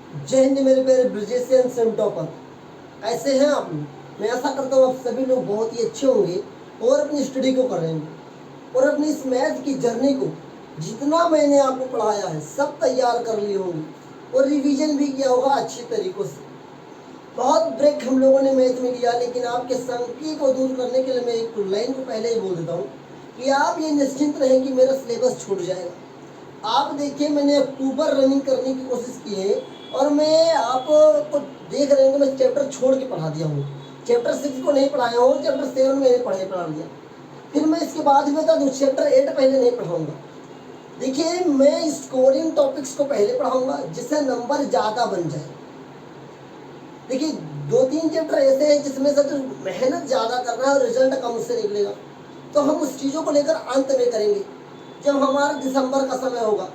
जय हिंद मेरे प्यारे ब्रिजेशियन सन टॉपर। ऐसे हैं आप लोग? मैं आशा करता हूँ आप सभी लोग बहुत ही अच्छे होंगे और अपनी स्टडी को कर रहे होंगे और अपनी इस मैथ की जर्नी को जितना मैंने आपको पढ़ाया है सब तैयार कर लिए होंगे और रिवीजन भी किया होगा अच्छी तरीकों से। बहुत ब्रेक हम लोगों ने मैथ में लिया, लेकिन आपके संकी को दूर करने के लिए मैं एक लाइन को पहले ही बोल देता हूँ कि आप ये निश्चिंत रहें कि मेरा सिलेबस छूट जाएगा। आप देखिए, मैंने अक्टूबर रनिंग करने की कोशिश की है और मैं आपको देख रहे हैं कि मैं चैप्टर छोड़ के पढ़ा दिया हूँ। चैप्टर 6 को नहीं पढ़ाया हूँ, चैप्टर 7 मैंने पढ़ा दिया। फिर मैं इसके बाद भी बता दूँ चैप्टर 8 पहले नहीं पढ़ाऊँगा। देखिए, मैं स्कोरिंग टॉपिक्स को पहले पढ़ाऊँगा जिससे नंबर ज़्यादा बन जाए। देखिए, 2-3 चैप्टर ऐसे हैं जिसमें से तो मेहनत ज़्यादा करना है और रिजल्ट कम उससे निकलेगा, तो हम उस चीज़ों को लेकर अंत में करेंगे जब हमारा दिसंबर का समय होगा।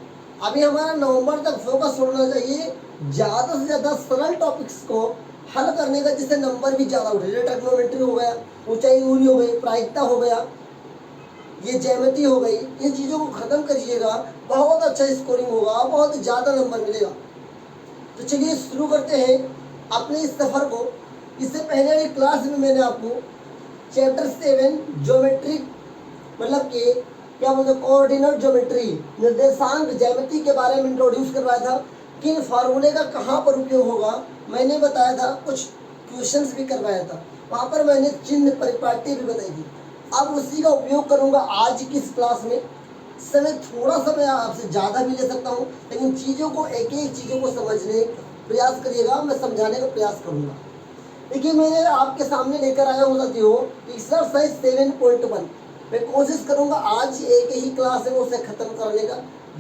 अभी हमारा नवंबर तक फोकस होना चाहिए ज़्यादा से ज़्यादा सरल टॉपिक्स को हल करने का, जिससे नंबर भी ज़्यादा उठे। ट्रिग्नोमेट्री हो गया, ऊंचाई दूरी हो गई, प्रायिकता हो गया, ये ज्यामिति हो गई, इन चीज़ों को ख़त्म करिएगा, बहुत अच्छा स्कोरिंग होगा, बहुत ज़्यादा नंबर मिलेगा। तो चलिए शुरू करते हैं अपने इस सफ़र को। इससे पहले वाली क्लास में मैंने आपको चैप्टर 7 ज्योमेट्री मतलब कि क्या बोलते हैं कोऑर्डिनेट ज्योमेट्री निर्देशांक ज्यामिति के बारे में इंट्रोड्यूस करवाया था। किन फार्मूले का कहाँ पर उपयोग होगा मैंने बताया था, कुछ क्वेश्चंस भी करवाया था, वहाँ पर मैंने चिन्ह परिपाटी भी बताई थी। अब उसी का उपयोग करूँगा आज की इस क्लास में। समय थोड़ा सा मैं आपसे ज़्यादा भी ले सकता हूँ, लेकिन चीज़ों को एक एक चीज़ों को समझने का प्रयास करिएगा, मैं समझाने का प्रयास करूँगा। देखिए, मैंने आपके सामने लेकर आया हूँ साथियों एक्सरसाइज 7.1। मैं कोशिश करूँगा आज एक ही क्लास है उसे ख़त्म करने का।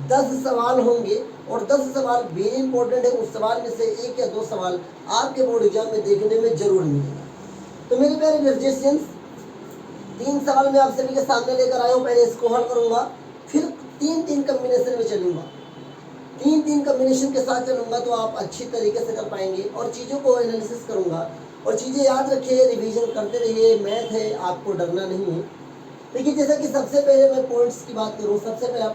10 सवाल होंगे और 10 सवाल वेरी इंपॉर्टेंट है। उस सवाल में से 1 या 2 सवाल आपके बोर्ड एग्जाम में देखने में जरूर मिलेगा। तो मेरे प्यारे म्यूजिशियंस, 3 सवाल मैं आप सभी के सामने लेकर आया हूँ। पहले इसको हल करूँगा, फिर 3-3 कम्बिनेशन में चलूँगा। 3-3 कम्बिनेशन के साथ चलूँगा तो आप अच्छी तरीके से कर पाएंगे और चीज़ों को एनालिसिस करूँगा। और चीज़ें याद रखिए, रिवीजन करते रहिए, मैथ है, आपको डरना नहीं है। देखिए, जैसा कि सबसे पहले मैं पॉइंट्स की बात करूँ, सबसे पहला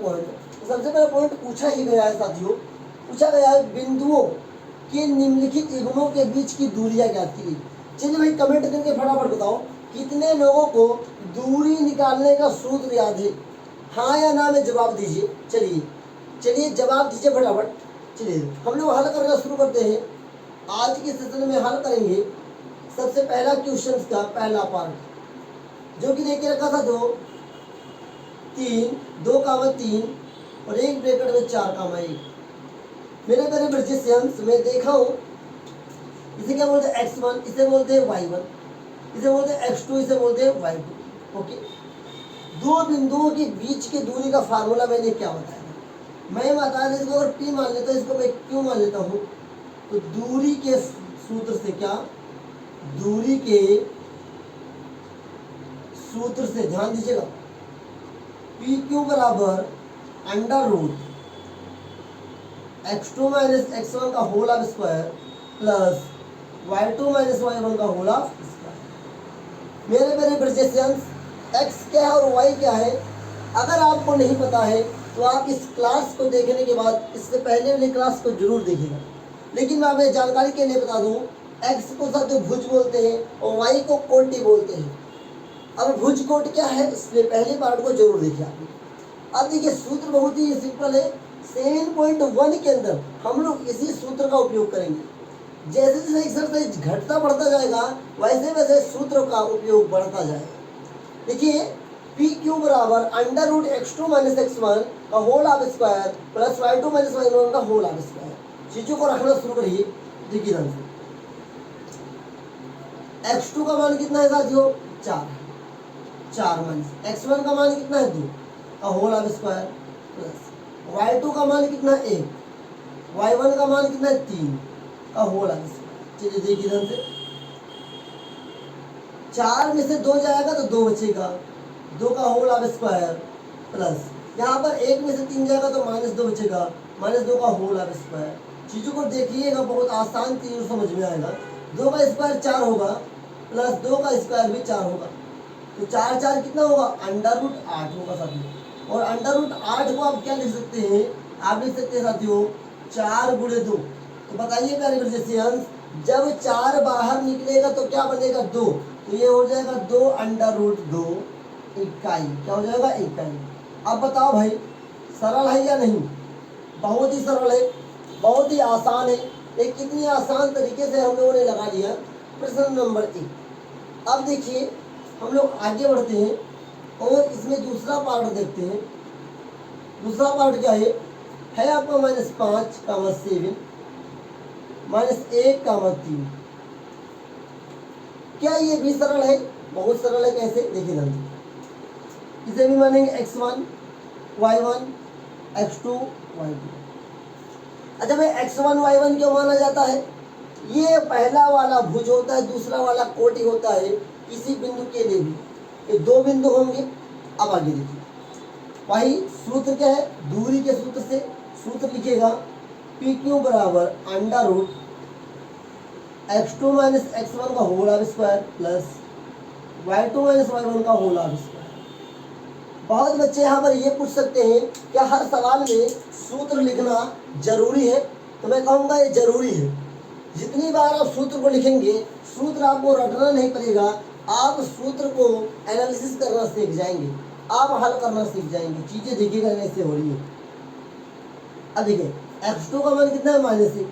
पॉइंट पूछा ही गया है साथियों, पूछा गया है बिंदुओं के निम्नलिखित युग्मों के बीच की दूरियाँ ज्ञात की गई। चलिए भाई, कमेंट करके फटाफट बताओ कितने लोगों को दूरी निकालने का सूत्र याद है। हाँ या ना में जवाब दीजिए। चलिए जवाब दीजिए फटाफट। चलिए हम लोग हल करना शुरू करते हैं। आज के सेशन में हल करेंगे सबसे पहला क्वेश्चन का पहला पार्ट, जो कि देके रखा था 2 और एक ब्रैकेट में 4, मेरे मेरे ब्रिजेशियंस में देखा हूँ। इसे क्या बोलते हैं x1, इसे बोलते हैं y1, इसे बोलते हैं x2, इसे बोलते हैं y2। ओके, 2 बिंदुओं के बीच की दूरी का फार्मूला मैंने क्या बताया, मैं बता दें इसको। अगर p मान लेता हूँ, इसको मैं q मान लेता हूँ, तो दूरी के सूत्र से क्या, दूरी के सूत्र से ध्यान दीजिएगा, PQ बराबर under root x2 minus x1 का whole of square plus y2 minus y1 का होल ऑफ स्क्वायर। मेरे मेरे ब्रिजेशियंस, x क्या है और y क्या है अगर आपको नहीं पता है तो आप इस क्लास को देखने के बाद इससे पहले वाली क्लास को जरूर देखिएगा। लेकिन मैं आपको जानकारी के लिए बता दूं, x को साथ भुज बोलते हैं और y को कोटि बोलते हैं। अब भुज कोट क्या है, इसलिए पहले पार्ट को जरूर देखिए आप। अब देखिए, सूत्र बहुत ही सिंपल है। 7.1 के अंदर हम लोग इसी सूत्र का उपयोग करेंगे। जैसे जैसे एक्सरसाइज घटता बढ़ता जाएगा वैसे वैसे सूत्र का उपयोग बढ़ता जाएगा। देखिए, PQ बराबर under root x2 minus x1 का whole of square plus y2 minus y1 का होल ऑफ स्क्वायर। चीजों को रखना शुरू करिए। देखिए ध्यान से, x2 का मान कितना है साथियों, 4 माइनस x1 का मान कितना है, 2 का whole of square plus y2 का मान कितना है, 1, y1 का मान कितना है, 3 का होल ऑफ स्क्वायर। चलिए देखिए ध्यान से, 4 में से 2 जाएगा तो 2 बचेगा, 2 का होल ऑफ स्क्वायर प्लस यहाँ पर 1 में से 3 जाएगा तो -2 बचेगा, -2 का होल ऑफ स्क्वायर। चीज़ों को देखिएगा, बहुत आसान चीज़ समझ में आएगा। 2 का स्क्वायर 4 होगा प्लस 2 का स्क्वायर भी 4 होगा, तो 4 कितना होगा, अंडर रूट 8 होगा साथियों। और अंडर रूट 8 को आप क्या लिख सकते हैं, आप लिख सकते हैं साथियों 4 गुणे 2, तो बताइए प्यारे फिजिशियंस, जब 4 बाहर निकलेगा तो क्या बनेगा 2, तो ये हो जाएगा 2 अंडर रूट 2 इकाई। क्या हो जाएगा इकाई। अब बताओ भाई सरल है या नहीं? बहुत ही सरल है, बहुत ही आसान है। एक कितनी आसान तरीके से हम लोगों ने लगा लिया प्रश्न नंबर 1। अब देखिए हम लोग आगे बढ़ते हैं और इसमें दूसरा पार्ट देखते हैं। दूसरा पार्ट क्या है आपका -5, -7, -1, 3। क्या ये भी सरल है? बहुत सरल है। कैसे? देखिए ध्यान से, इसे भी मानेंगे x1 y1 x2 y2। अच्छा भाई x1 y1 क्यों माना जाता है? ये पहला वाला भुज होता है, दूसरा वाला कोटि होता है किसी बिंदु के लिए भी। ये 2 बिंदु होंगे। अब आगे देखिए, भाई सूत्र क्या है? दूरी के सूत्र से सूत्र लिखिएगा PQ बराबर अंडर रूट x2 - x1 का whole of square plus y2 - y1 का होल ऑफ स्क्वायर। बहुत बच्चे यहाँ पर ये पूछ सकते हैं क्या हर सवाल में सूत्र लिखना जरूरी है? तो मैं कहूँगा ये जरूरी है। जितनी बार आप सूत्र को लिखेंगे, सूत्र आपको रटना नहीं पड़ेगा, आप सूत्र को एनालिसिस करना सीख जाएंगे, आप हल करना सीख जाएंगे। चीजें देखिएगा कैसे हो रही है। अब देखिए x2 का मान कितना है? -1,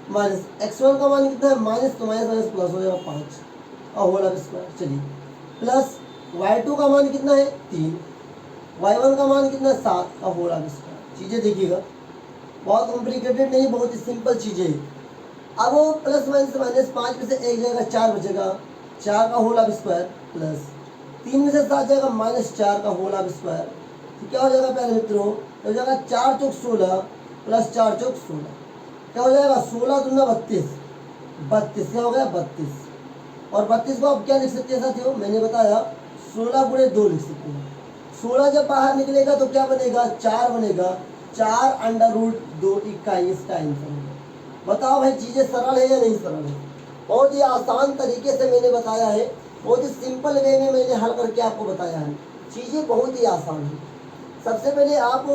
माइनस x1 का मान कितना है? माइनस, तो माइनस माइनस प्लस हो जाएगा 5 और होल ऑफ स्क्वायर। चलिए प्लस y2 का मान कितना है? 3, y1 का मान कितना है? 7 का होल ऑफ स्क्वायर। चीजें देखिएगा, बहुत कॉम्प्लिकेटेड नहीं, बहुत ही सिंपल चीजें हैं। अब वो प्लस माइनस माइनस 5 में से 1 जाएगा 4 बचेगा, 4 का होल ऑफ स्क्वायर प्लस 3 में से 7 जाएगा -4 का होल ऑफ स्क्वायर। तो क्या हो जाएगा प्यारे मित्रों? हो जाएगा 4 चौक 16 प्लस 4 चौक 16। क्या हो जाएगा? 16 दूना 32, 32 क्या हो गया? 32। और 32 को आप क्या लिख सकते हैं साथियों? मैंने बताया 16 गुणे 2 लिख सकते हैं। 16 जब बाहर निकलेगा तो क्या बनेगा? 4 बनेगा, 4 अंडर रूट 2 इकाई इसका आंसर है। बताओ भाई चीजें सरल है या नहीं सरल है? बहुत ही आसान तरीके से मैंने बताया है, बहुत ही सिंपल वे में मैंने हल करके आपको बताया है। चीजें बहुत ही आसान है। सबसे पहले आप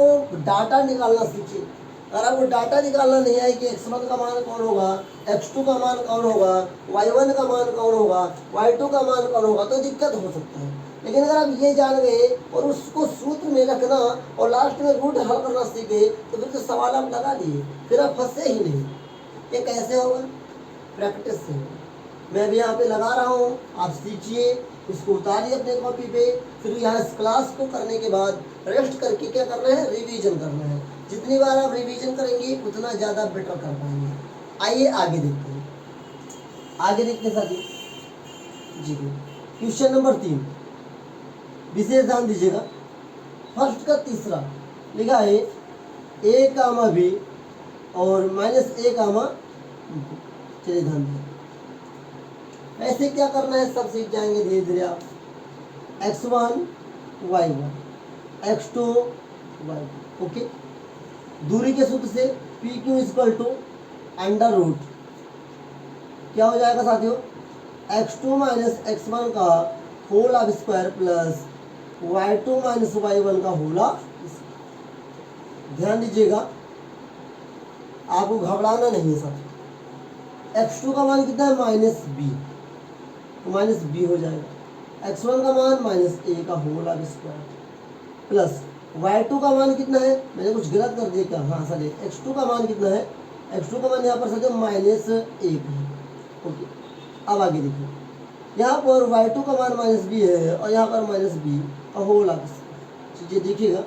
डाटा निकालना सीखिए। अगर आपको डाटा निकालना नहीं है कि x1 का मान कौन होगा, x2 का मान कौन होगा, y1 का मान कौन होगा, y2 का मान कौन होगा, तो दिक्कत हो सकता है। लेकिन अगर आप ये जान गए और उसको सूत्र में रखना और लास्ट में रूट हल करना सीख गए तो फिर तो सवाल आप लगा दिए, फिर आप फंसे ही नहीं। ये कैसे होगा? प्रैक्टिस से होगा। मैं भी यहाँ पे लगा रहा हूँ, आप सीखिए, इसको उतारिए अपने कॉपी पे। फिर यहाँ इस क्लास को करने के बाद रेस्ट करके क्या करना है? रिवीजन करना है। जितनी बार आप रिवीजन करेंगे उतना ज़्यादा बेटर कर पाएंगे। आइए आगे देखते हैं, आगे देखते हैं साथी जी। क्वेश्चन नंबर 3, विशेष ध्यान दीजिएगा। फर्स्ट का तीसरा लिखा है a कामा b और -a कामा b। चलिए ध्यान दीजिए, ऐसे क्या करना है सब सीख जाएंगे धीरे धीरे आप। x1 y1 x2 y2। Okay, दूरी के सूत्र से PQ = अंडर रूट क्या हो जाएगा साथियों? x2 - x1 का whole of square plus y2 - y1 का होल ऑफ स्क्वायर। ध्यान दीजिएगा, आपको घबराना नहीं है साथियों। x2 का मान कितना है? -b, तो -b हो जाएगा। x1 का मान -a का whole of square plus y2 का मान कितना है? मैंने कुछ गलत कर दिया क्या? हाँ सर, x2 का मान कितना है? x2 का मान यहाँ पर साथियों -1 है। ओके, अब आगे देखिए, यहाँ पर y2 का मान -b है और यहाँ पर -b का होल ऑफ स्क्वायर। चीजें देखिएगा,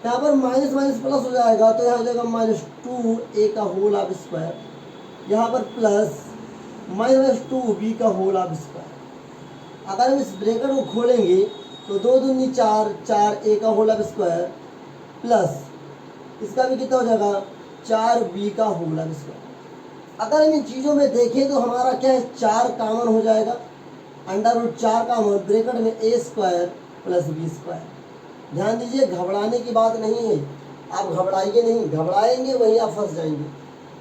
यहाँ पर माइनस माइनस प्लस हो जाएगा तो यहाँ हो जाएगा -2a का होल ऑफ स्क्वायर, यहाँ पर प्लस -2b का होल ऑफ स्क्वायर। अगर हम इस ब्रैकेट को खोलेंगे तो 2 दूनी 4, 4a का होल ऑफ स्क्वायर प्लस इसका भी कितना हो जाएगा? 4b का होल ऑफ स्क्वायर। अगर हम इन चीज़ों में देखें तो हमारा क्या है? 4 कॉमन हो जाएगा, अंडर रूट 4 कॉमन, ब्रैकेट में a² + b²। ध्यान दीजिए, घबराने की बात नहीं है, आप घबराइए नहीं, घबराएंगे वहीं आप फंस जाएंगे।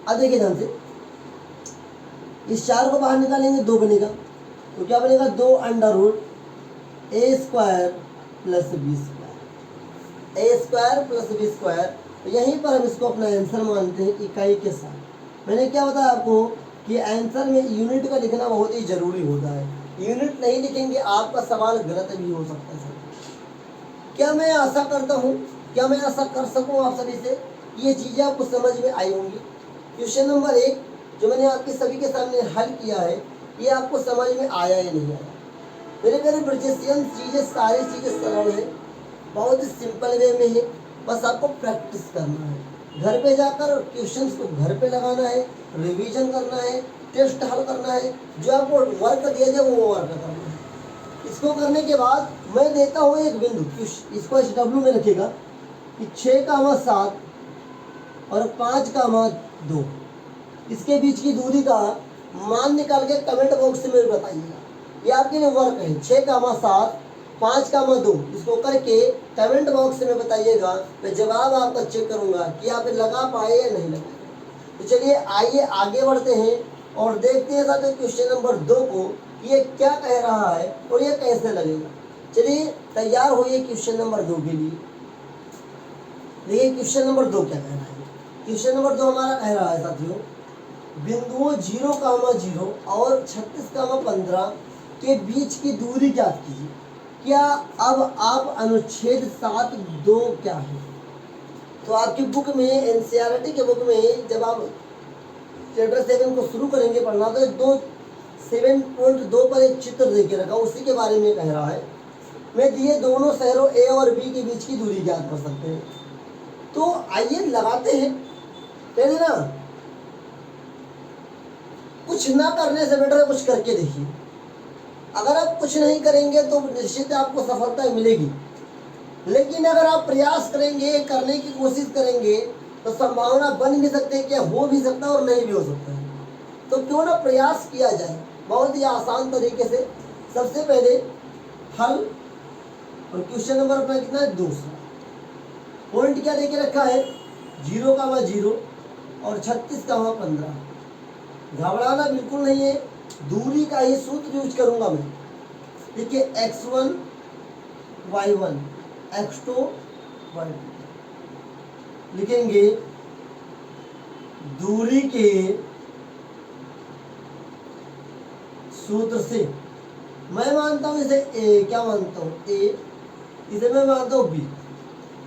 अब देखिए ध्यान से, इस 4 को बाहर निकालेंगे 2 बनेगा, तो क्या बनेगा? 2 अंडर रूट a² + b²। ए स्क्वायर प्लस बी स्क्वायर। तो यहीं पर हम इसको अपना आंसर मानते हैं इकाई के साथ। मैंने क्या बताया आपको कि आंसर में यूनिट का लिखना बहुत ही जरूरी होता है। यूनिट नहीं लिखेंगे आपका सवाल गलत भी हो सकता है। क्या मैं आशा करता हूँ, क्या मैं आशा कर सकूँ आप सभी से ये चीज़ें आपको समझ में आई होंगी। क्वेश्चन नंबर 1 जो मैंने आपके सभी के सामने हल किया है, ये आपको समझ में आया या नहीं आया? मेरे प्यारे ब्रिजेशियन, चीज़ें सारी चीज़ें सरल है, बहुत ही सिंपल वे में है। बस आपको प्रैक्टिस करना है, घर पे जाकर क्वेश्चंस को घर पे लगाना है, रिवीजन करना है, टेस्ट हल करना है, जो आपको वर्क दिया जाए वो वर्क करना है। इसको करने के बाद मैं देता हूँ एक बिंदु, इसको SW में रखेगा कि 6,7 और 5,2 इसके बीच की दूरी का मान निकाल के कमेंट बॉक्स में बताइएगा। ये आपके लिए वर्क है। 6,7 5,2 इसको करके कमेंट बॉक्स में बताइएगा। मैं जवाब आपका चेक करूंगा कि आप लगा पाए या नहीं लगा। तो चलिए आइए आगे बढ़ते हैं और देखते हैं साथियों क्वेश्चन नंबर 2 को, ये क्या कह रहा है और ये कैसे लगेगा। चलिए तैयार होइए क्वेश्चन नंबर 2 के लिए। देखिए क्वेश्चन नंबर 2 क्या कह रहा है। क्वेश्चन नंबर 2 हमारा कह रहा है साथियों, बिंदुओं 0,0 और 36,15 के बीच की दूरी ज्ञात कीजिए। क्या अब आप अनुच्छेद 7(2) क्या है? तो आपकी बुक में, एनसीईआरटी के बुक में जब आप चैप्टर 7 को शुरू करेंगे पढ़ना, तो 7.2 पर एक चित्र देके रखा, उसी के बारे में कह रहा है। मैं दिए दोनों शहरों ए और बी के बीच की दूरी ज्ञात कर सकते हैं। तो आइए लगाते हैं। पहले ना कुछ ना करने से बेटर है कुछ करके देखिए। अगर आप कुछ नहीं करेंगे तो निश्चित आपको सफलता मिलेगी, लेकिन अगर आप प्रयास करेंगे, करने की कोशिश करेंगे, तो संभावना बन भी सकती है, क्या हो भी सकता है और नहीं भी हो सकता है। तो क्यों ना प्रयास किया जाए बहुत ही आसान तरीके से। सबसे पहले हल, और क्वेश्चन नंबर अपना कितना है? 2। पॉइंट क्या देके रखा है? 0,0 और 36,15। घबराना बिल्कुल नहीं है, दूरी का ही सूत्र यूज करूंगा मैं। देखिए x1 y1 x2 y2 लिखेंगे। दूरी के सूत्र से मैं मानता हूं इसे a, क्या मानता हूं a, इसे मैं मानता हूं b।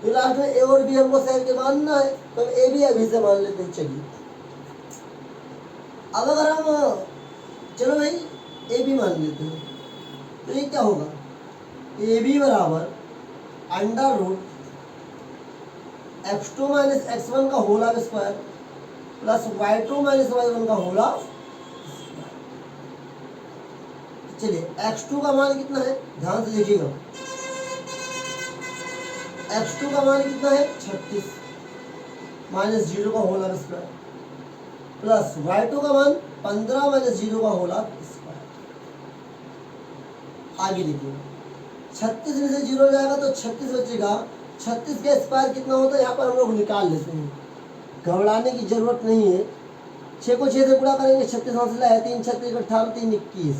तो लास्ट में a और b हमको शहर के मानना है, तो हम a भी अभी से मान लेते हैं। चलिए अब अगर हम, चलो भाई ए बी मान लेते हैं, तो ये क्या होगा? ए बी बराबर √(x2 - x1) का whole of square plus y2 - y1 का होल ऑफ स्क्वायर। चलिए x2 का मान कितना है, ध्यान से देखिएगा। x2 का मान कितना है? 36 - 0 का whole of square plus y2 का मान 15 - 0 का होल ऑफ स्क्वायर। आगे देखिए 36 में से 0 जाएगा तो 36 बचेगा। 36 का स्क्वायर कितना होता है यहाँ पर हम लोग निकाल लेते हैं, घबराने की जरूरत नहीं है। 6 को 6 से गुणा करेंगे, 36 हासिल है, 3 36 18 3 21,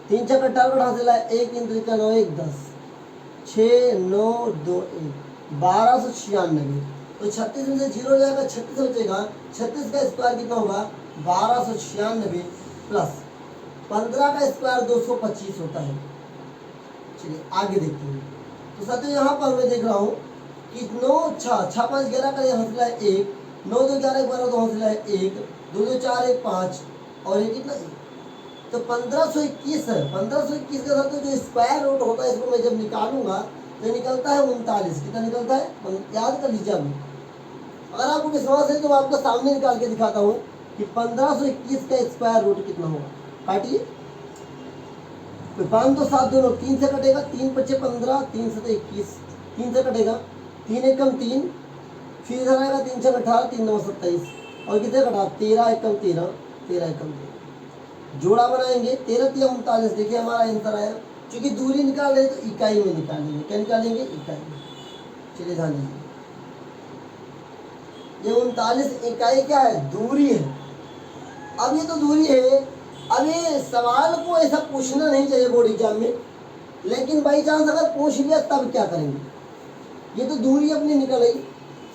3 6 18 हासिल है, 1 3 3 9 1 10, 6 9 2 1 1296। तो 36 में से 0 जाएगा, 36 बचेगा। 36 का स्क्वायर कितना होगा? 1296 प्लस 15 का स्क्वायर 225 होता है। चलिए आगे देखते हैं। तो साथियों यहाँ पर मैं देख रहा हूँ कि 9 6 5 11 का हौसला है 1, 9 2 11 12 तो हौसला है 1, 2 2 4 1 5 और ये कितना 1, तो 1521 है। 1521 का साथ जो स्क्वायर रूट होता है इसको मैं जब निकालूंगा तो निकलता है 39। कितना निकलता है? याद कर लीजिए अभी। अगर आपको विश्वास है तो मैं आपको सामने निकाल के दिखाता हूँ कि 1521 का स्क्वायर रूट कितना होगा। काटिए, 5 तो 7 दोनों 3 से कटेगा, 3 5 15, 3 7 21, 3 से कटेगा, 3 1 3, फिर इधर आएगा 3 6 18, 3 9 27 और कितने कटा? 13 1 13, 13 1 13, जोड़ा बनाएंगे 13 3 39। देखिए हमारा आंसर आया। क्योंकि दूरी निकाल रहे तो इकाई में निकालेंगे। क्या निकालेंगे? इकाई में। चलिए ध्यान दीजिए, ये 39 इकाई क्या है? दूरी है। अब ये तो दूरी है। अब ये सवाल को ऐसा पूछना नहीं चाहिए बोर्ड एग्जाम में, लेकिन बाई चांस अगर पूछ लिया तब क्या करेंगे? ये तो दूरी अपनी निकल आई।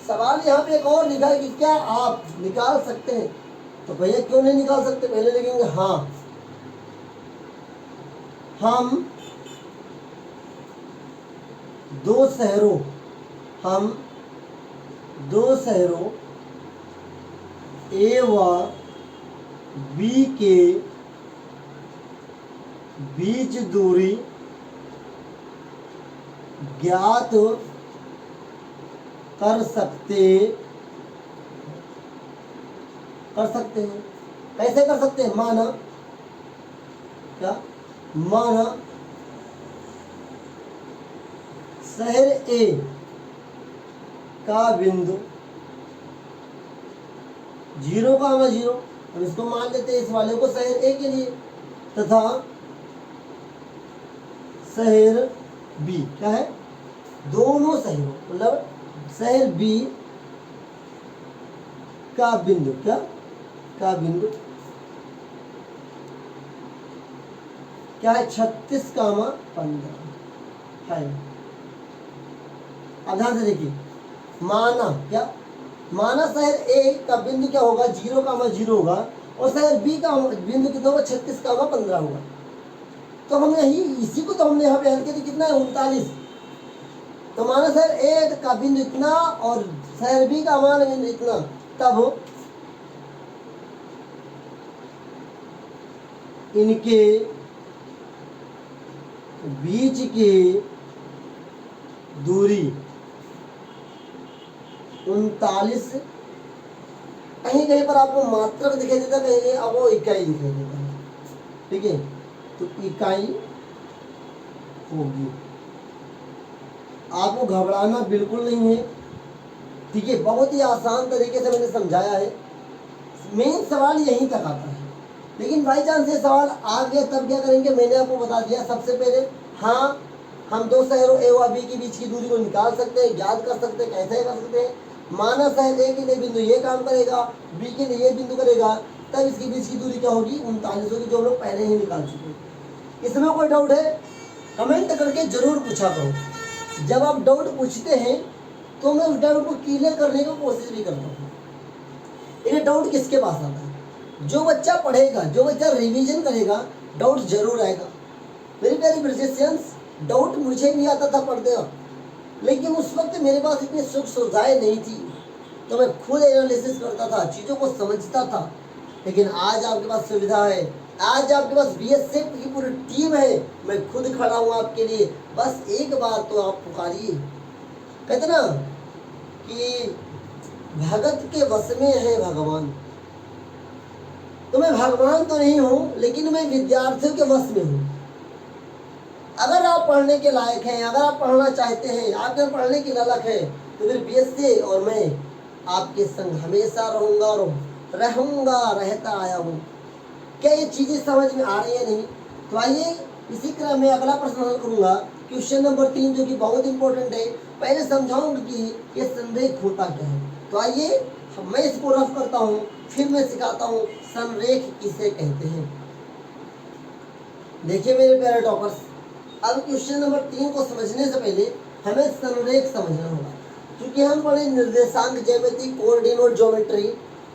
सवाल यहाँ पे एक और लिखा है कि क्या आप निकाल सकते हैं, तो भैया क्यों नहीं निकाल सकते, पहले लिखेंगे हाँ, हम दो शहरों ए व बी के बीच दूरी ज्ञात कर सकते हैं। कैसे कर सकते हैं, माना क्या, माना शहर ए का बिंदु 0,0, हम इसको मान लेते हैं इस वाले को शहर ए के लिए, तथा शहर बी क्या है, दोनों शहरों मतलब शहर बी का बिंदु क्या है 36,15 है। अब ध्यान से देखिए, माना शहर ए का बिंदु क्या होगा, 0,0 होगा, और शहर बी का बिंदु कितना होगा, 36,15 होगा। तो हमने इसी को तो हमने यहाँ पे हल किया, कितना है 39। तो माना शहर ए का बिंदु इतना और शहर बी का मान बिंदु इतना, तब इनके बीच की दूरी 39, कहीं कहीं पर आपको मात्रक दिखाई देता है, कहीं अब वो इकाई दिखाई देता है, ठीक है, तो इकाई होगी। आपको घबराना बिल्कुल नहीं है, ठीक है, बहुत ही आसान तरीके से मैंने समझाया है। मेन सवाल यहीं तक आता है, लेकिन बाई चांस ये सवाल आ गया तब क्या करेंगे, मैंने आपको बता दिया। सबसे पहले हाँ, हम दो शहरों ए व बी के बीच की दूरी को निकाल सकते हैं, ज्ञात कर सकते हैं। कैसे कर सकते हैं, माना शहर ए के लिए बिंदु ये काम करेगा, बी के लिए ये बिंदु करेगा, तब इसके बीच की दूरी क्या होगी, 39 होगी, जो हम लोग पहले ही निकाल चुके हैं। इसमें कोई डाउट है, कमेंट करके जरूर पूछा करो। जब आप डाउट पूछते हैं तो मैं उस डाउट को क्लियर करने की कोशिश भी करता हूँ। ये डाउट किसके पास आता है, जो बच्चा पढ़ेगा, जो बच्चा रिवीजन करेगा, डाउट जरूर आएगा। मेरी प्यारी ब्रिजेशियंस, डाउट मुझे भी आता था पढ़ते वक्त, लेकिन उस वक्त मेरे पास इतनी सुख सुविधाएं नहीं थी, तो मैं खुद एनालिसिस करता था, चीज़ों को समझता था। लेकिन आज आपके पास सुविधा है, आज आपके पास बीएसएफ की पूरी टीम है, मैं खुद खड़ा हूँ आपके लिए। बस एक बार तो आप पुकारिए। कहते ना कि भगत के वश में है भगवान, तो मैं भगवान तो नहीं हूँ, लेकिन मैं विद्यार्थियों के वश में हूँ। अगर आप पढ़ने के लायक हैं, अगर आप पढ़ना चाहते हैं, आपके पढ़ने की ललक है, तो फिर बीएससी और मैं आपके संग हमेशा रहूँगा और रहता आया हूँ। क्या ये चीज़ें समझ में आ रही है नहीं? तो आइए इसी क्रम में अगला प्रश्न हल करूँगा, क्वेश्चन नंबर 3, जो कि बहुत इंपॉर्टेंट है। पहले समझाऊंगा कि ये संरेख होता क्या है। तो आइए मैं इसको रफ करता हूँ, फिर मैं सिखाता हूँ संरेख किसे कहते हैं। देखिए मेरे प्यारे टॉपर्स, अब क्वेश्चन नंबर 3 को समझने से पहले हमें संरेख समझना होगा। क्योंकि हम पढ़े निर्देशांक ज्यामिति, कोऑर्डिनेट ज्योमेट्री,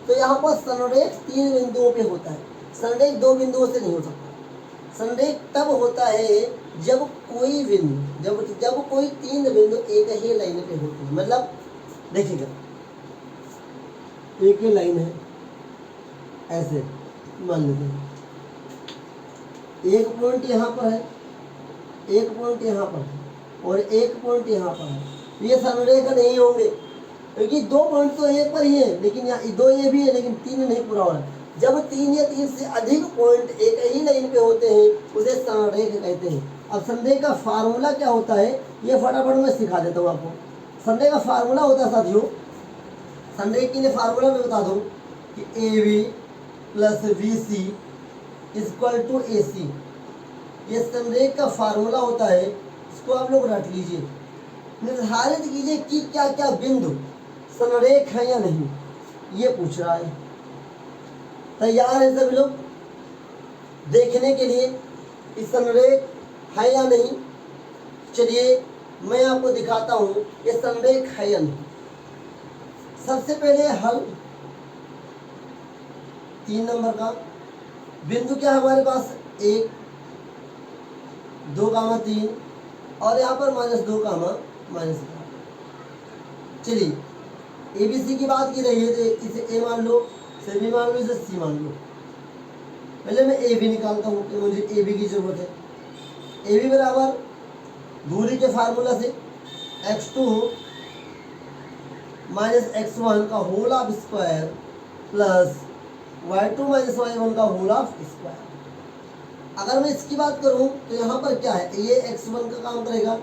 तो यहाँ पर संरेख 3 बिंदुओं पे होता है। संरेख 2 बिंदुओं से नहीं हो सकता। संरेख तब होता है जब कोई बिंदु, जब कोई 3 बिंदु एक ही लाइन पे होते हैं। मतलब देखिएगा, एक ही लाइन है, ऐसे मान लेते हैं, एक पॉइंट यहाँ पर है, एक पॉइंट यहाँ पर है, और एक पॉइंट यहाँ पर है। ये संरेख नहीं होंगे, क्योंकि 2 पॉइंट तो एक पर ही है, लेकिन यहाँ 2 ये भी है, लेकिन 3 नहीं पूरा हो रहा है। जब 3 या 3 से अधिक पॉइंट एक ही लाइन पे होते हैं, उसे संरेख कहते हैं। अब संरेख का फार्मूला क्या होता है, ये फटाफट मैं सिखा देता हूँ आपको। संरेख का फार्मूला होता है साथियों, संरेख के लिए फार्मूला मैं बता दूँ कि AB + BC = AC। ये संरेख का फार्मूला होता है, इसको आप लोग रट लीजिए। निर्धारित कीजिए कि क्या क्या बिंदु संरेख है या नहीं, ये पूछ रहा है। तैयार है सभी लोग देखने के लिए कि संरेख है या नहीं? चलिए मैं आपको दिखाता हूँ ये संरेख है या नहीं। सबसे पहले हल 3 नंबर का बिंदु क्या है हमारे पास 1 2,3 और यहाँ पर -2, चलिए ABC की बात की रही है तो इसे A मान लो, इसे B मान लो, इसे C मान लो। पहले मैं AB निकालता हूँ कि मुझे AB की जरूरत है। AB बराबर दूरी के फार्मूला से x2 - x1 का whole of square plus y2 - y1 का होल ऑफ स्क्वायर। अगर मैं इसकी बात करूं तो यहाँ पर क्या है, ये x1 का काम करेगा,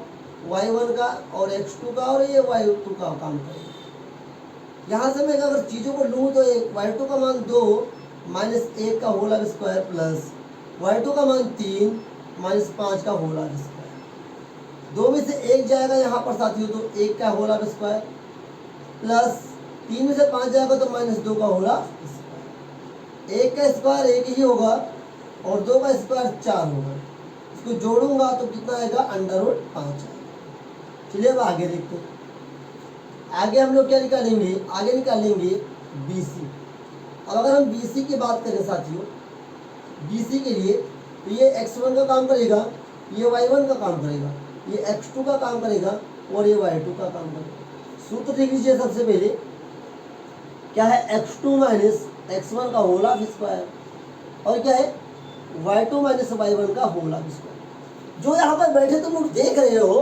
y1 का और x2 का, और ये y2 का काम करेगा। यहाँ से मैं अगर चीज़ों को लूँ तो y2 का मान 2 - 1 का whole of square plus y2 का मान 3 - 5 का होल ऑफ स्क्वायर। 2 में से 1 जाएगा यहाँ पर साथियों तो 1 का होल ऑफ स्क्वायर प्लस 3 में से 5 जाएगा तो -2 का होल ऑफ स्क्वायर। 1 का स्क्वायर 1 ही होगा और 2 का स्क्वायर 4 होगा। इसको जोड़ूंगा तो कितना आएगा, √5 आएगा। चलिए अब आगे देखते हैं। आगे हम लोग क्या निकालेंगे, आगे निकालेंगे BC। अब अगर हम BC की बात करें साथियों, BC के लिए तो ये x1 का काम करेगा, ये y1 का काम करेगा, ये x2 का काम करेगा और ये y2 का काम करेगा। सूत्र लिख लीजिए सबसे पहले, क्या है, x2 - x1 का होल ऑफ स्क्वायर और क्या है, y2 - y1 का होल ऑफ स्क्वायर। जो यहाँ पर बैठे तुम लोग देख रहे हो,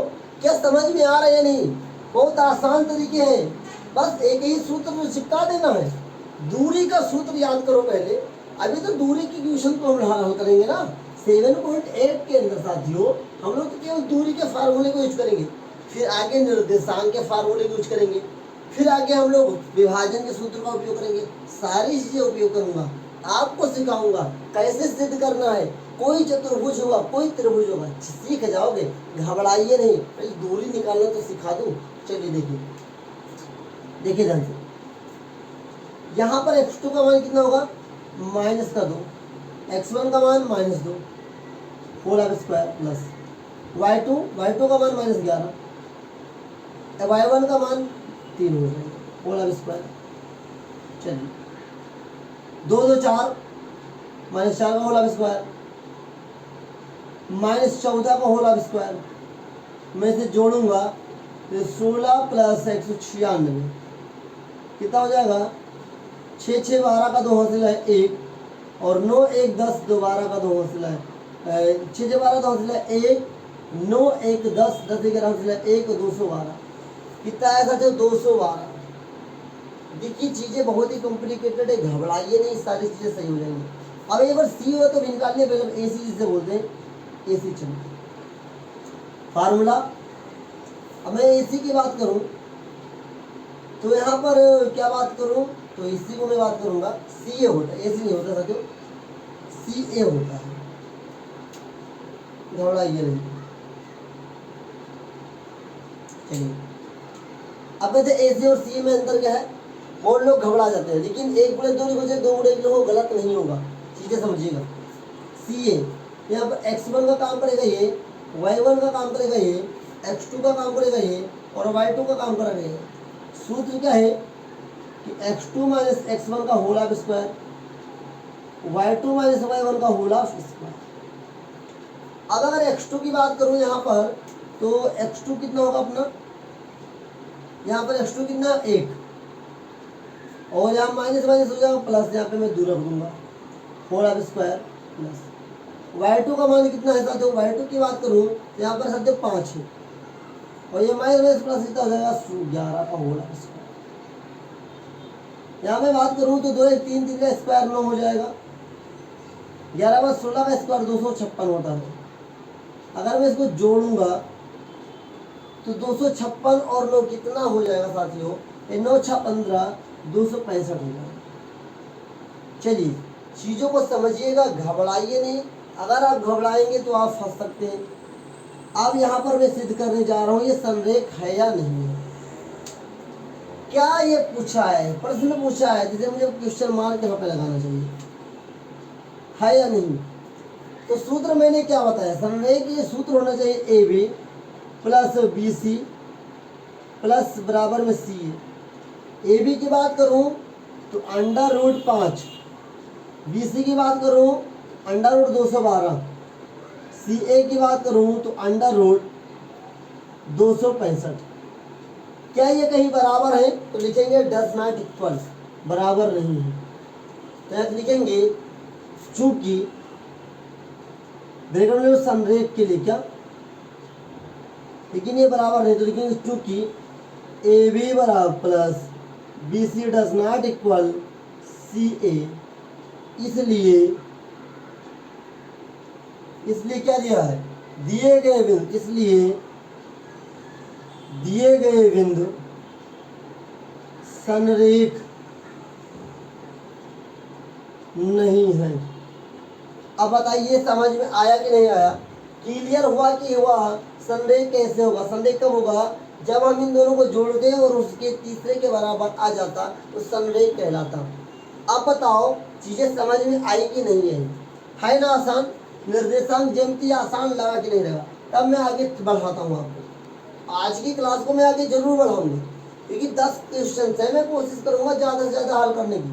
क्या समझ में आ रहा है या नहीं? बहुत आसान तरीके हैं, बस एक ही सूत्र में चिपका देना है। दूरी का सूत्र याद करो पहले। अभी तो दूरी की क्वेश्चन को हम हल करेंगे ना 7.8 के अंदर साथियों। हम लोग तो केवल दूरी के फार्मूले को यूज करेंगे, फिर आगे निर्देशांक के फार्मूले को यूज करेंगे, फिर आगे हम लोग विभाजन के सूत्र का उपयोग करेंगे। सारी चीजें उपयोग करूंगा, आपको सिखाऊंगा कैसे सिद्ध करना है। कोई चतुर्भुज होगा, कोई त्रिभुज होगा, सीख जाओगे, घबराइए नहीं। पहले दूरी निकालना तो सिखा दूं। चलिए देखिए ध्यान से, यहाँ पर x2 का मान कितना होगा, -2, x1 का मान -2 whole of square plus y2 का मान -11, y1 का मान 3 हो जाएगा होल ऑफ स्क्वायर। चलिए 2 2 4 -4 का होल ऑफ स्क्वायर -14 का होल ऑफ स्क्वायर। मैं इसे जोड़ूंगा तो 16 + 196 कितना हो जाएगा, 6 6 12 का 2 हासिल है 1 और 9 1 10 2 12 का 2 हासिल है 6 6 12 2 हासिल है 1 9 1 10 10 11 हासिल है 1 212। कितना आया था, 212। देखिए चीजें बहुत ही कॉम्प्लिकेटेड है, घबराइए नहीं, सारी चीजें सही हो जाएंगी। अब एक बार सी हो तो भी निकालने पहले AC जिसे बोलते हैं, AC चलते फार्मूला। अब मैं AC की बात करूं तो यहाँ पर क्या बात करूं, तो इसी को मैं बात करूंगा, CA होता है, AC नहीं होता साथियों, CA होता है। घबराइए नहीं। चलिए अब कहते AC और CA में अंतर क्या है, बहुत लोग घबरा जाते हैं, लेकिन 1 × 2 लिखो चाहे 2 × 1 लिखो, गलत नहीं होगा, चीजें समझिएगा। CA यहाँ पर x1 का काम करेगा ये, y1 का काम करेगा ये, x2 का काम करेगा ये और y2 का काम करेगा ये। सूत्र क्या है कि x2 - x1 का whole of square, y2 - y1 का होल ऑफ स्क्वायर। अब अगर x2 की बात करूं यहाँ पर तो x2 कितना होगा अपना, यहाँ पर x2 कितना 1 और यहाँ माइनस माइनस हो जाएगा प्लस, यहाँ पे मैं दूर रख दूंगा whole of square plus. y2 का मान कितना है साथियों, y2 की बात करूँ तो यहाँ पर साथियों 5 है और ये माइनस माइनस प्लस कितना हो जाएगा 11 का होल ऑफ स्क्वायर। यहाँ मैं बात करूँ तो 2 1 3 3 का स्क्वायर 9 हो जाएगा, 11 में 16 का स्क्वायर 256 होता है। अगर मैं इसको जोड़ूंगा तो 256 और 9 कितना हो जाएगा साथियों, 9 6 15 265 हो जाएगा। चलिए चीजों को समझिएगा, घबराइए नहीं। अगर आप घबराएंगे तो आप फंस सकते हैं। अब यहाँ पर मैं सिद्ध करने जा रहा हूँ ये संरेख है या नहीं है। क्या ये पूछा है, प्रश्न पूछा है जिसे मुझे क्वेश्चन मार्क यहाँ पे लगाना चाहिए, है या नहीं। तो सूत्र मैंने क्या बताया, संरेख ये सूत्र होना चाहिए AB plus B C plus बराबर में सी ए। ए बी की बात करूं तो √5, बी सी की बात करूं √212, सी ए की बात करूं तो √265। क्या ये कहीं बराबर है? तो लिखेंगे डज नॉट इक्वल, बराबर नहीं है। तो लिखेंगे चूंकि ब्रैकेट में संरेख के लिए क्या, लेकिन ये बराबर नहीं, तो लिखेंगे चूंकि ए बी बराबर plus B C does not equal C A, इसलिए क्या दिया है, दिए गए बिंदु, इसलिए दिए गए बिंदु संरेख नहीं है। अब बताइए समझ में आया कि नहीं आया? क्लियर हुआ कि हुआ? संरेख कैसे होगा? संरेख कब होगा? जब हम इन दोनों को जोड़ दें और उसके तीसरे के बराबर आ जाता तो संरेख कहलाता। अब बताओ चीजें समझ में आई कि नहीं आई? है ना आसान? निर्देशांक ज्यामिति आसान लगा कि नहीं लगा? तब मैं आगे बढ़ाता हूँ आपको। आज की क्लास को मैं आगे जरूर बढ़ाऊंगी, क्योंकि 10 क्वेश्चन है, मैं कोशिश करूंगा ज़्यादा से ज़्यादा हल करने की।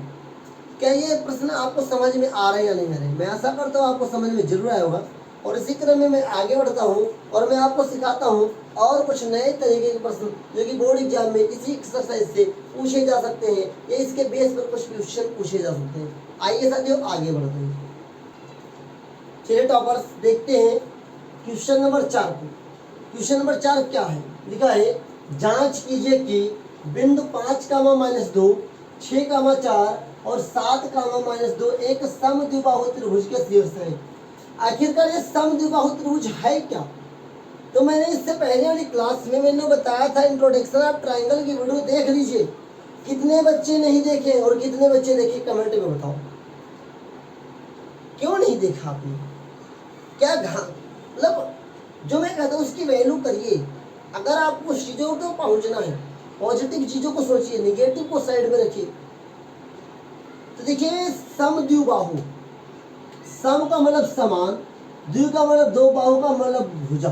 क्या ये प्रश्न आपको समझ में आ रहे हैं या नहीं आ रहे? मैं आशा करता हूँ आपको समझ में जरूर आया होगा। और इसी क्रम में मैं आगे बढ़ता हूँ और मैं आपको सिखाता हूँ और कुछ नए तरीके के प्रश्न जो कि बोर्ड एग्जाम में इसी एक्सरसाइज से पूछे जा सकते हैं, या इसके बेस पर कुछ क्वेश्चन पूछे जा सकते हैं। आइए साथियों आगे बढ़ते हैं। चलिए टॉपर्स देखते हैं क्वेश्चन नंबर 4 को। क्वेश्चन नंबर 4 क्या है? लिखा है जांच कीजिए कि बिंदु 5, -2, 6, 4 और 7, -2 एक समद्विबाहु त्रिभुज के शीर्ष है। आखिरकार ये समद्विबाहु त्रिभुज है क्या? तो मैंने इससे पहले वाली क्लास में मैंने बताया था इंट्रोडक्शन ऑफ ट्रायंगल की वीडियो देख लीजिए। कितने बच्चे नहीं देखे और कितने बच्चे देखे कमेंट में बताओ। क्यों नहीं देखा आपने? क्या मतलब जो मैं कहता हूँ उसकी वैल्यू करिए। अगर आपको चीजों को पहुंचना है, पॉजिटिव चीजों को सोचिए, निगेटिव को साइड में रखिए। तो देखिए समद्विबाहु, सम का मतलब समान, द्वि का मतलब दो, बाहु का मतलब भुजा।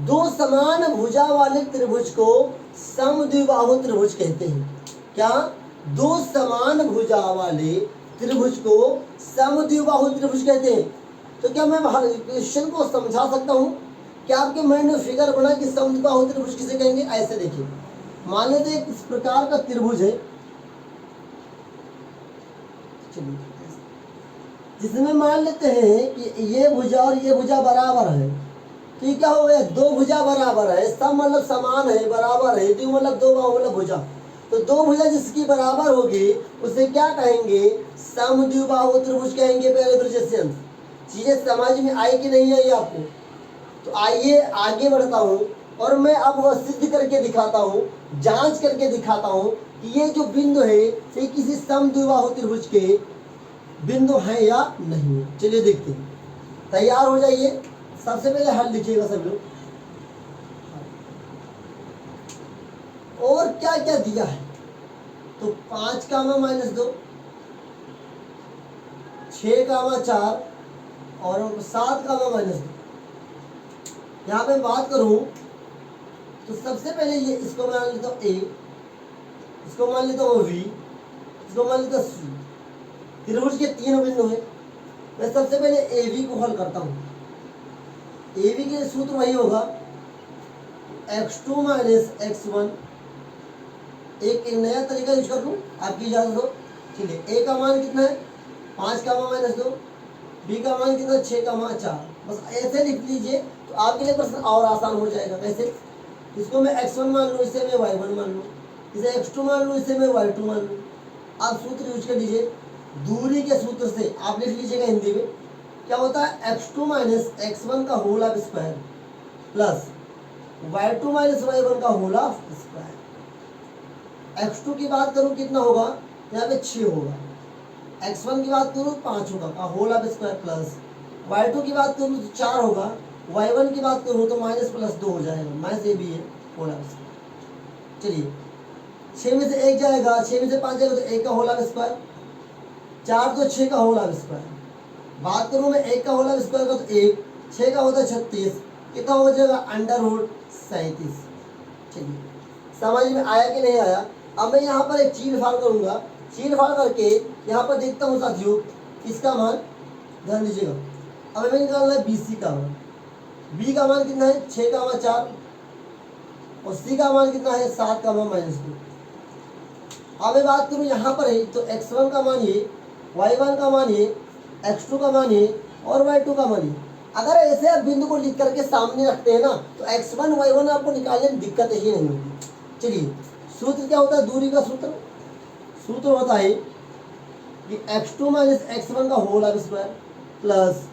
दो समान भुजा वाले त्रिभुज को समद्विबाहु त्रिभुज कहते हैं। क्या? दो समान भुजा वाले त्रिभुज को समद्विबाहु त्रिभुज कहते हैं। तो क्या मैं क्वेश्चन को समझा सकता हूँ? क्या आपके माइंड में फिगर बना कि समद्विबाहु त्रिभुज किसे कहेंगे? ऐसे देखिए, मान लेते हैं इस प्रकार का त्रिभुज है, जिसमें मान लेते हैं कि ये भुजा और ये भुजा बराबर है। तो ये क्या हो गया? दो भुजा बराबर है, सम मतलब समान है, बराबर है, द्वि मतलब दो, बाहु मतलब भुजा। तो दो भुजा जिसकी बराबर होगी उसे क्या कहेंगे? समद्विबाहु त्रिभुज कहेंगे। पहले ब्रिजेशन चीजें समझ में आई कि नहीं आई आपको? तो आइए आगे बढ़ता हूँ और मैं अब वह सिद्ध करके दिखाता हूँ, जांच करके दिखाता हूँ कि ये जो बिंदु है ये किसी समद्विबाहु त्रिभुज के बिंदु हैं या नहीं। चलिए देखते हैं। तैयार हो जाइए। सबसे पहले हल लिखिएगा सब लोग। और क्या क्या दिया है? तो 5, -2, 6, 4 और 7, -2। यहाँ पे बात करूं तो सबसे पहले ये इसको मान लेता हूँ ए, इसको मान लेता हूँ बी, इसको मान लेता हूँ सी। त्रिभुज के 3 बिंदु हैं। मैं सबसे पहले ए बी को हल करता हूँ। ए बी के सूत्र वही होगा x2 - x1। एक नया तरीका यूज कर लूँ, आपकी इजाजत हो। चलिए ए का मान कितना है? 5, -2, बी का मान कितना? 6, 4। बस ऐसे लिख लीजिए तो आपके लिए प्रश्न और आसान हो जाएगा। कैसे? इसको मैं x1 मान लूँ, इसे मैं y1 मान लूँ, इसे x2 मान लूँ, इसे मैं y2 मान लूँ। आप सूत्र यूज कर लीजिए, दूरी के सूत्र से आप लिख लीजिएगा हिंदी में। क्या होता है? x2 - x1 का whole of square plus y2 - y1 का होल ऑफ स्क्वायर। x2 की बात करूँ कितना होगा? यहाँ पे 6 होगा। x1 की बात करूँ 5 होगा का whole of square plus y2 की बात करूँ तो 4 होगा। y1 की बात करूँ तो -+2 हो जाएगा। माइनस ए भी है होल ऑफ स्क्वायर। चलिए 6 में से 1 जाएगा, 6 में से 5 जाएगा तो 1 का होल ऑफ स्क्वायर, 4 तो 6 का होल ऑफ स्क्वायर। बात करूँ मैं 1 का होल ऑफ स्क्वायर का तो 1, 6 का होता है 36, कितना हो जाएगा √37। चलिए समझ में आया कि नहीं आया। अब मैं यहाँ पर एक चीर फाड़ करूंगा, चीर फाड़ करके यहाँ पर देखता हूँ साथियों इसका मान, ध्यान दीजिएगा। अब हमें निकालना है BC का मान। B का मान कितना है 6,4 और C का मान कितना है 7,-2। अब मैं बात करूँ यहाँ पर है तो x1 का मान ये, y1 का मान ये, x2 का मान ये और y2 का मान ये। अगर ऐसे आप बिंदु को लिख करके सामने रखते हैं ना तो x1 y1 आपको निकालने में दिक्कत ही नहीं होगी। चलिए सूत्र क्या होता है, दूरी का सूत्र, सूत्र होता है कि x2 माइनस x1 का whole of square plus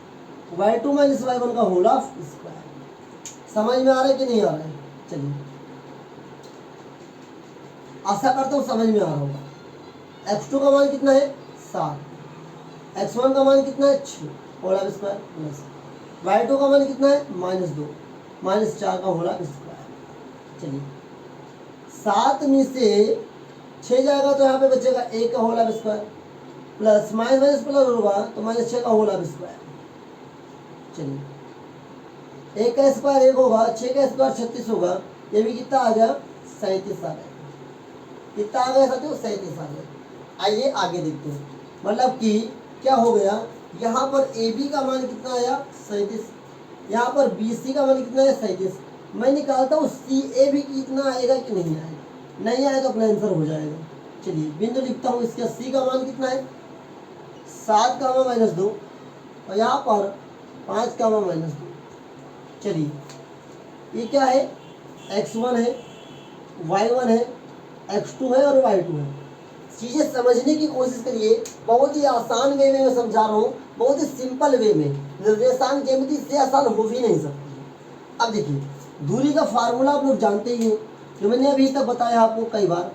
y2 minus y1 का होल ऑफ स्क्वायर। समझ में आ रहा है कि नहीं आ रहा है। चलिए आशा करता हूँ समझ में आ रहा होगा। x2 का मान कितना है 7, x1 का मान कितना है 6 whole of square plus y2 का मान कितना है -2 -4 का होल ऑफ स्क्वायर। चलिए 7 में से 6 जाएगा तो यहाँ पे बचेगा 1 का whole of square plus minus plus होगा तो -6 का होल ऑफ स्क्वायर। चलिए 1 का स्क्वायर 1 होगा, 6 का स्क्वायर 36 होगा, ये भी कितना आ गया 37 आ गया। कितना आ गया साथियों 37 आ गया। आइए आगे देखते हैं, मतलब कि क्या हो गया, यहाँ पर AB का मान कितना आया 37, यहाँ पर BC का मान कितना है 37। मैं निकालता हूँ CA भी कितना आएगा कि नहीं आएगा, नहीं आए तो अपना आंसर हो जाएगा। चलिए बिंदु लिखता हूँ, इसका C का मान कितना है 7,-2 और यहाँ पर 5,-2। चलिए ये क्या है x1 है, y1 है, x2 है और y2 है। चीज़ें समझने की कोशिश करिए, बहुत ही आसान वे में मैं समझा रहा हूँ, बहुत ही सिंपल वे में। निर्देशांक ज्यामिति से आसान हो ही नहीं सकती। अब देखिए दूरी का फार्मूला आप लोग जानते ही हैं, जो मैंने अभी तक बताया आपको कई बार।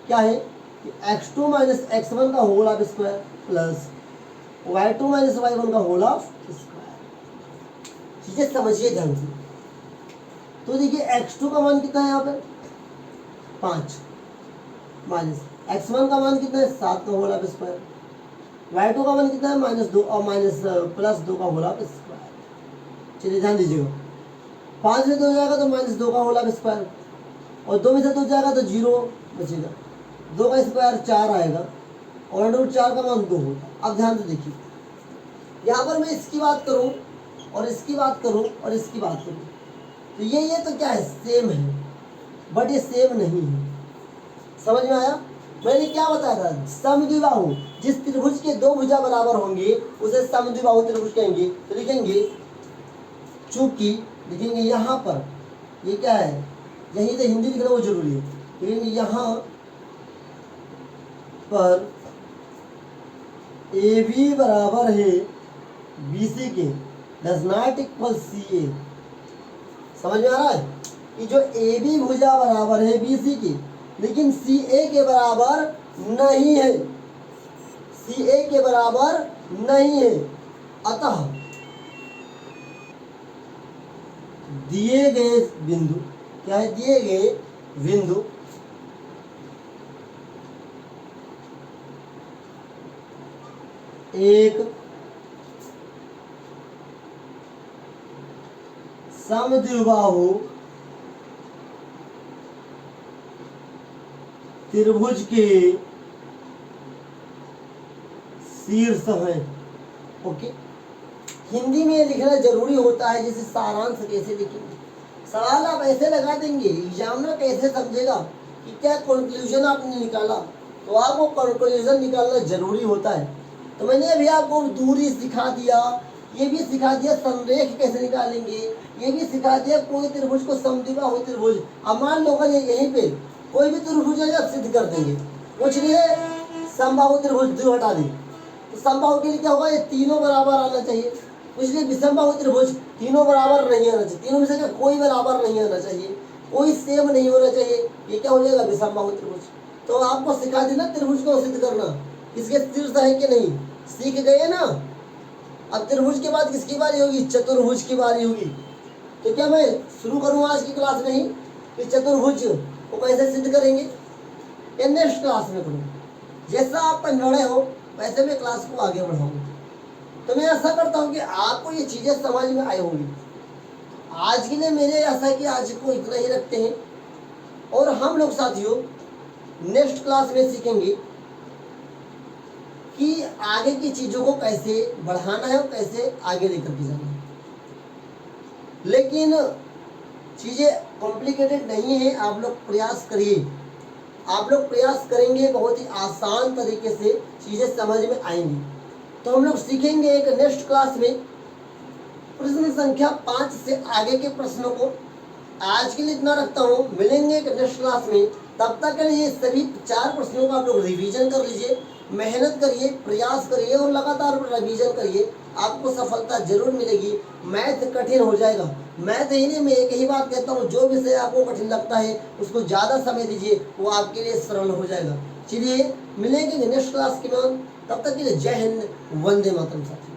क्या है कि x2 माइनस x1 का whole of square plus y2 minus y1 का होल ऑफ स्क्वायर। चीज़ें समझिए ध्यान से। तो देखिए x2 का मान कितना है यहाँ पर 5 माइनस x1 का मान कितना है 7 का होल ऑफ स्क्वायर, y2 का मान कितना है -2 और +2 का होल ऑफ स्क्वायर। चलिए ध्यान दीजिएगा, 5 में 2 जाएगा तो -2 का होल ऑफ स्क्वायर और 2 में से 2 जाएगा तो 0 बचेगा, 2 का स्क्वायर 4 आएगा और √4 का मान 2 होगा। अब ध्यान से देखिए, यहाँ पर मैं इसकी बात करूँ और इसकी बात करूँ और इसकी बात करूँ तो ये तो क्या है सेम है, बट ये सेम नहीं है। समझ में आया। मैंने क्या बताया था, समद्विबाहु जिस त्रिभुज के 2 भुजा बराबर होंगे उसे समद्विबाहु त्रिभुज कहेंगे। तो लिखेंगे, चूंकि लिखेंगे यहाँ पर ये क्या है, यहीं से हिंदी लिखना वो जरूरी है। लिखेंगे यहाँ पर AB बराबर है BC के, डज नॉट इक्वल CA। समझ में आ रहा है कि जो AB भुजा बराबर है BC की, लेकिन CA के बराबर नहीं है, CA के बराबर नहीं है। अतः दिए गए बिंदु, क्या है, दिए गए बिंदु एक समद्विबाहु त्रिभुज के शीर्ष है। ओके, हिंदी में लिखना जरूरी होता है, जैसे सारांश कैसे लिखेंगे, सवाल आप ऐसे लगा देंगे, एग्जामिनर कैसे समझेगा कि क्या कंक्लूजन आपने निकाला, तो आपको कंक्लूजन निकालना जरूरी होता है। तो मैंने अभी आपको दूरी सिखा दिया, ये भी सिखा दिया संरेख कैसे निकालेंगे, ये भी सिखा दिया कोई त्रिभुज को समद्विबाहु त्रिभुज। अब मान लो अगर यहीं पे कोई भी त्रिभुज है आप सिद्ध कर देंगे, कुछ नहीं है समबाहु त्रिभुज 2 हटा दी तो समबाहु के लिए क्या होगा, ये तीनों बराबर आना चाहिए। कुछ नहीं विषमबाहु त्रिभुज तीनों बराबर नहीं आना चाहिए, तीनों में से कोई बराबर नहीं आना चाहिए, कोई सेम नहीं होना चाहिए, ये क्या हो जाएगा विषमबाहु त्रिभुज। तो आपको सिखा दी ना त्रिभुज को सिद्ध करना, किसके शीर्ष है कि नहीं सीख गए ना। अब त्रिभुज के बाद किसकी बारी होगी, चतुर्भुज की बारी होगी। तो क्या मैं शुरू करूँ आज की क्लास में ही कि चतुर्भुज को कैसे सिद्ध करेंगे, या नेक्स्ट क्लास में करूँ, जैसा आपका निर्णय हो वैसे मैं क्लास को आगे बढ़ाऊँ। तो मैं ऐसा करता हूँ कि आपको ये चीज़ें समझ में आई होंगी। आज के लिए मेरे ऐसा है कि आज को इतना ही रखते हैं, और हम लोग साथियों नेक्स्ट क्लास में सीखेंगे कि आगे की चीज़ों को कैसे बढ़ाना है और कैसे आगे लेकर के जाना है। लेकिन चीज़ें कॉम्प्लिकेटेड नहीं है, आप लोग प्रयास करिए, आप लोग प्रयास करेंगे बहुत ही आसान तरीके से चीज़ें समझ में आएंगी। तो हम लोग सीखेंगे एक नेक्स्ट क्लास में प्रश्न संख्या 5 से आगे के प्रश्नों को। आज के लिए इतना रखता हूँ, मिलेंगे एक नेक्स्ट क्लास में। तब तक के लिए सभी 4 प्रश्नों का आप लोग रिवीजन कर लीजिए, मेहनत करिए, प्रयास करिए और लगातार रिवीजन करिए, आपको सफलता जरूर मिलेगी। मैथ कठिन हो जाएगा, मैथ ही नहीं, मैं एक ही बात कहता हूँ, जो विषय आपको कठिन लगता है उसको ज़्यादा समय दीजिए, वो आपके लिए सरल हो जाएगा। चलिए मिलेंगे नेक्स्ट क्लास के बाद, तब तक के लिए जय हिंद, वंदे मातरम। साथ